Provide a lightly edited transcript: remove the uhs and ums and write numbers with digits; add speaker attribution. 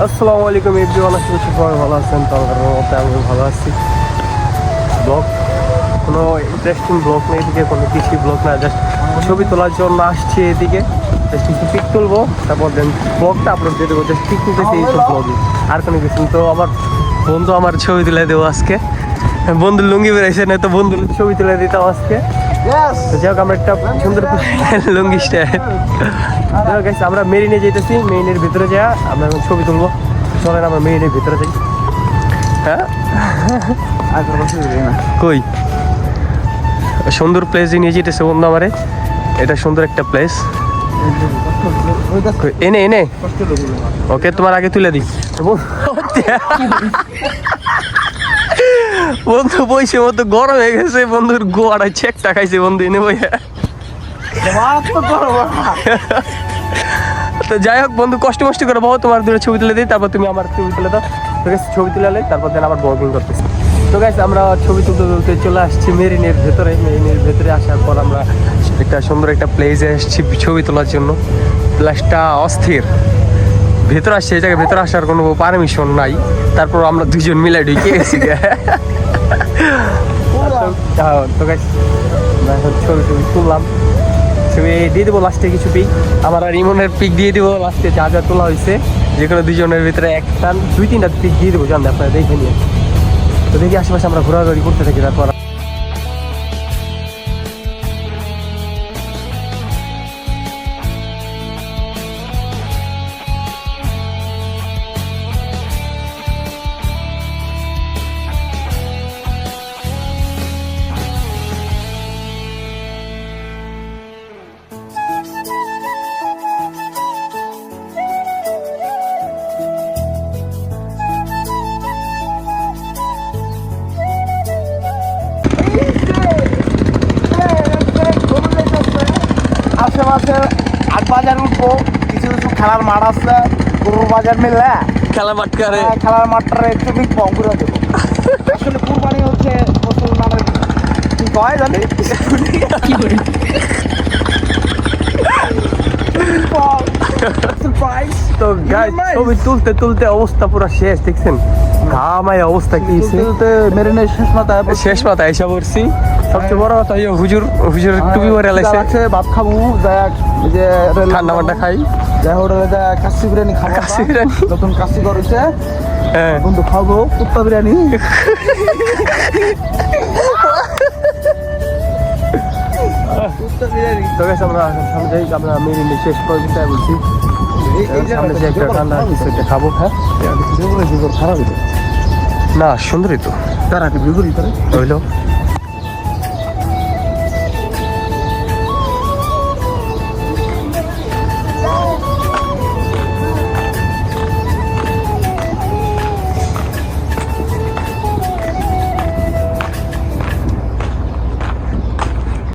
Speaker 1: আসসালামু আলাইকুম এভরিওয়ান, আশা করছি সবাই ভালো আছেন। তো আমি ভালো আছি। ব্লগ কোনো ইন্টারেস্টিং ব্লগ নেই, এদিকে কোনো কৃষি ব্লগ না, জাস্ট ছবি তোলার জন্য আসছি এদিকে। জাস্ট কিছু পিক তুলবো, তারপর দেন ব্লগটা আপলোড দিয়ে দেবো। জাস্ট পিক তুলতেছি এইসব ব্লগে, আর কোনো কিছু। তো আমার বন্ধু আমার ছবি তুলে দেবো আজকে। বন্ধুর লুঙ্গি বেড়াইছে না, তো বন্ধুর ছবি তুলে দিতাম আজকে। তো যাই হোক, আমরা একটা সুন্দর লুঙ্গি স্টাইল। আমরা মেরিনে যেতেছি, মেরিনের ভিতরে যা আমরা এখন ছবি তুলবো। চলেন আমরা মেরিনের ভিতরে যাই। হ্যাঁ কই সুন্দর প্লেসে নিয়ে যেতেছে বন্ধু আমারে। এটা সুন্দর একটা প্লেস। এনে এনে ওকে, তোমার আগে তুলে দিই। বন্ধু বইসে মতো গরম হয়ে গেছে, বন্ধুর গোয়াটা চেকটা খাইছে বন্ধু এনে বইয়া। তো যাই হোক বন্ধু, কষ্ট করে বহু তোমার দূরে ছবি তুলে দিই, তারপর তুমি আমার ছবি তুলে দাও। তো গাইস ছবি তুলে তারপর দেন আবার ব্লগিং করতেছি। তো গাইস আমরা ছবি তুলতে চলে আসছি মেরিনের ভেতরে। মেরিনের ভেতরে আসার পর আমরা একটা সুন্দর একটা প্লেসে এসেছি ছবি তোলার জন্য। প্লেসটা অস্থির। ভেতরে আসছে, এই জায়গায় ভেতরে আসার কোনো পারমিশন নাই, তারপর আমরা দুজন মিলে ঢুকে গেছি। তো গাইস ছবি তুললাম, ছবি দিয়ে দেবো লাস্টে কিছু পিক। আমার আর ইমনের পিক দিয়ে দেবো লাস্টে, যা যা তোলা হয়েছে। যে কোনো দুজনের ভিতরে একটা 2-3টা পিক দিয়ে দেবো, জানলে আপনারা দেখে নিয়ে। তো দেখি আশেপাশে আমরা ঘোরাঘুরি করতে থাকি। তারপর
Speaker 2: আশেপাশে 8 বাজার উঠবো, কিছু কিছু খেলার মাঠ আছে, গরুর বাজার মিললে
Speaker 1: খেলা মাঠ করে
Speaker 2: খেলার মাঠটা একটু বিকবং করে দেবো। আসলে কুরবানি হচ্ছে মুসলমানের কি কয় জানি কি করি
Speaker 1: তো গাইস ছবি তুলতে অবস্থা পুরো শেষ, দেখছেন ঘামায় অবস্থা কি
Speaker 2: মেরিনের
Speaker 1: শেষ মাথায় এসে পড়ছি। সবচেয়ে বড় কথা হুজুর টুপি পরে আলাইছে।
Speaker 2: ভাত খাবো, যে
Speaker 1: ঠান্ডা মান্ডা খাই,
Speaker 2: কাশি বিরিয়ানি খাবো।
Speaker 1: কাশি বিরিয়ানি
Speaker 2: নতুন কাশি করেছে,
Speaker 1: হ্যাঁ
Speaker 2: বন্ধু খাবো কুত্তা বিরিয়ানি।
Speaker 1: তো গাইস আমরা সামনে যাই, আমরা মেরিনে শেষ করে দিতে বলছি। সামনে যে একটা ঠান্ডা কিছু একটা খাবো। হ্যাঁ
Speaker 2: খারাপ
Speaker 1: না, সুন্দরই তো
Speaker 2: তারা বিপরীত
Speaker 1: হইলো।